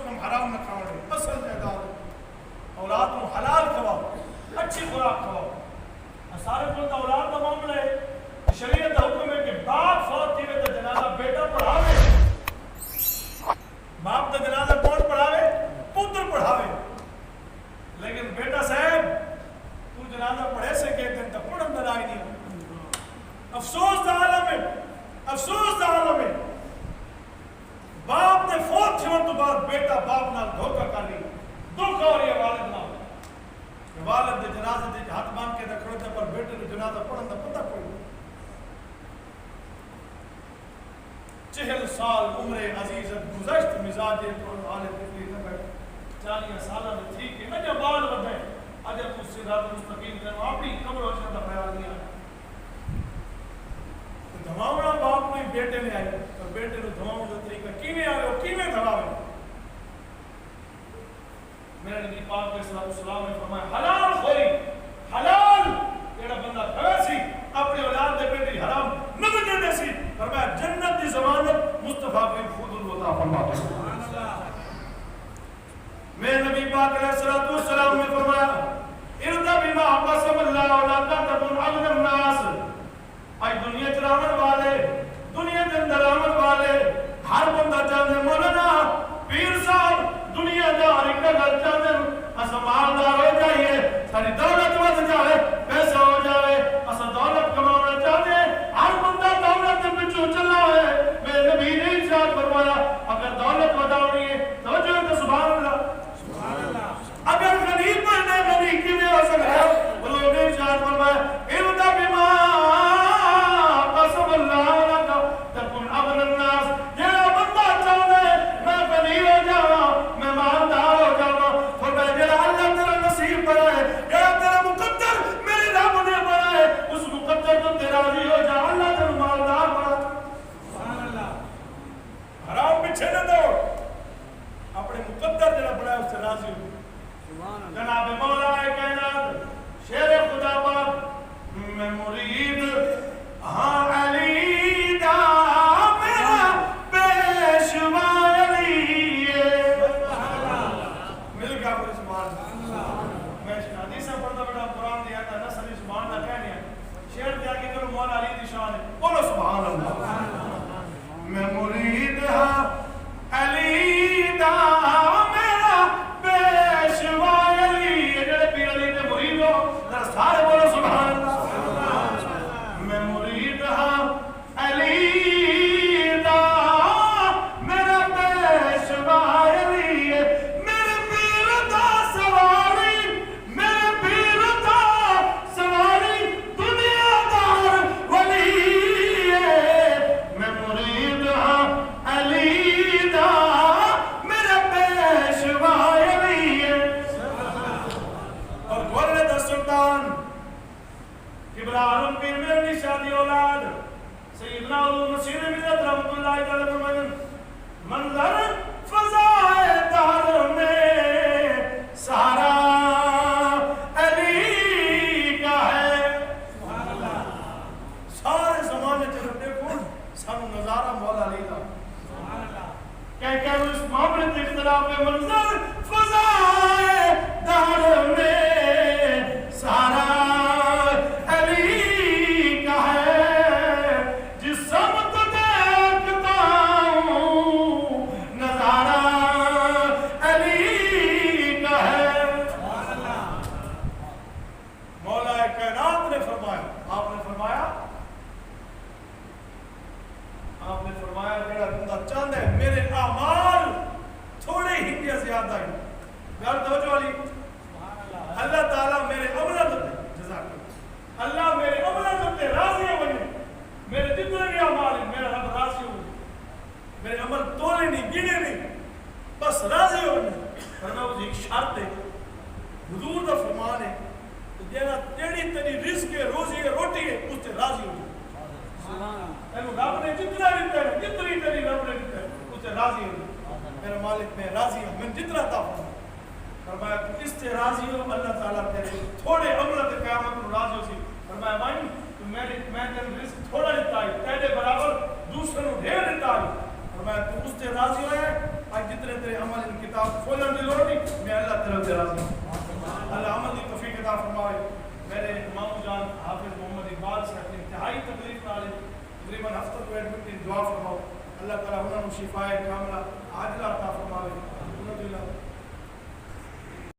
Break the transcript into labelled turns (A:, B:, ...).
A: کم حرام نہ کھاؤ، اصل جائیداد اولاد کو حلال کھواؤ، اچھی خوراک کھواؤ۔ سارے کو اولاد کا معاملہ ہے، شریعت حکم ہے کہ باپ فوت تھی تو جنازہ بیٹا پڑھاوے، باپ کا جنازہ کون پڑھاوے؟ پتر پڑھاوے۔ لیکن بیٹا صاحب تو جنازہ پڑھے سے کہتے ہیں تو پڑھن در آئی نہیں۔ افسوس دا عالم ہے، افسوس دا عالم ہے، باپ نے فوت تھیون تو بعد بیٹا باپ نال دھوکہ کر لی، دکھ ہو رہی ہے والد نال، والد دے جنازے دے ہاتھ باندھ کے رکھڑے تے پر بیٹے نے جنازہ پڑھن دا پتہ کوئی نہیں۔ 40 سال عمر عزیزت گزشت، مزاج کو حال تکلیف نہ بیٹھ 40 سالہ میں تھی کہ نہ جو بال بدھے اجر تو صراط مستقیم کرو، اپنی قبر و حشر کا خیال نہیں آیا۔ دھواونا باپ کوئی بیٹے نے آئی اور بیٹے نے دھواؤں کا طریقہ کیویں آئے ہو کیویں دھواوے؟ میرے نبی پاک علیہ السلام نے فرمایا حلال خوری، حلال جڑا بندہ کھوے سی اپنی اولاد دے بیٹی حرام نہ بننے سی، فرمایا جنت دی ضمانت مصطفیٰ کو خود الوطا فرماتے ہیں۔ میرے نبی پاک علیہ السلام نے فرمایا ارضا بما قسم اللہ ولا تکن اغنى الناس۔ آج دنیا چلاون والے، دنیا کے اندر آمد والے ہر بندہ چاہتے مولانا پیر صاحب دنیا دار ایک گل چاہتے اسا مالدار ہو جائیے، ساری دولت ود جائے، پیسہ ہو جائے، اسا دولت کمانا چاہتے ہیں، ہر بندہ دولت کے پیچھے چلا ہے۔ میرے نبی نے ارشاد فرمایا اگر دولت وداؤنی ہے تو جو ہے تو سبحان اللہ، سبحان اللہ۔ اگر غریب بننا غریب کی بھی ہو سکتا ہے، انہوں نے ارشاد فرمایا ارضا بما قسم اللہ لک تکن اغنى الناس۔ جڑا بندہ چاہتا ہے میں غنی ہو جاواں، میں مالدار ہو جاواں، فرمایا جڑا اللہ تیرا نصیب بنائے، جڑا تیرا مقدر میرے رب نے بنائے، اس مقدر تو تیرا راضی ہو جا، اللہ تیرا مالدار بنا۔ سبحان اللہ۔ حرام پیچھے نہ دوڑ، اپنے مقدر جڑا بنائے اس سے راضی ہو۔ جناب مولا کائنات شیر خدا پاک میں مرید ہاں علی دا میرا پیشوا علی ہے۔ مل گیا پورے سبحان اللہ۔ میں حدیث پڑھتا بیٹا قرآن دیا تھا نہ سبھی سبحان اللہ کہنے ہیں، شیر دیا کہ کرو مولا علی دی شان ہے، بولو سبحان اللہ۔ میں مرید ہاں علی دا میرا پیشوا علی ہے، جڑے پیر علی دے مرید ہو ذرا سارے بولو سبحان اللہ۔ میں مرید ہاں علی دا میرا پیشوا علی ہے، میرے پیر دا سواری، میرے پیر دا سواری دنیا دار ولی ہے۔ میں مرید ہاں علی دا میرا پیشوا علی ہے۔ اور گورے دا سلطان ابراہیم پیر میرے نشادی اولاد سیدنا علوم مسیح ملت رحمت اللہ تعالی فرمائیں منظر فضائے دار میں سارا علی کا ہے۔ سبحان اللہ۔ سارے زمانے جب دیکھو سانو نظارہ مولا علی کا، سبحان اللہ۔ کہ اس معاملے اختلاف منظر فضائے دار میں سارا چاہتا ہے میرے اعمال تھوڑے ہی کیا زیادہ ہی گھر توجہ والی اللہ تعالیٰ میرے عملہ دے جزاک اللہ میرے عملہ دے راضی ہو بنے، میرے جتنے بھی اعمال ہیں میرا رب راضی ہو بنے، میرے عمل تولے نہیں گنے نہیں بس راضی ہو بنے۔ فرمایا وہ ایک شرط ہے، حضور دا فرمان ہے جینا تیری تیری رزق ہے روزی ہے روٹی ہے اس سے راضی ہو جائے۔ رب نے جتنا دیتا ہے جتنی تیری رب نے دیتا ہے اس سے راضی ہو، میرا مالک میں راضی ہوں، میں جتنا عطا فرمایا فرمایا اس سے راضی ہو اللہ تعالیٰ تیرے تھوڑے عمل تے قیامت کو راضی ہو سی۔ فرمایا بھائی میں تیرے رزق تھوڑا دیتا ہے تیرے برابر دوسرے کو ڈھیر دیتا ہے، فرمایا تو اس سے راضی ہوئے آج جتنے تیرے عمل ان کتاب کھولن دی لوڑ نہیں میں اللہ طرف دے راضی ہوں اللہ عمل دی توفیق عطا فرمائے میرے امام جان حافظ محمد اقبال صاحب انتہائی تکلیف نال تقریباً ہفتہ کو ایڈمٹ دعا فرماؤ اللہ تعالیٰ انہوں نے شفائے کاملہ عاجلہ عطا فرمائے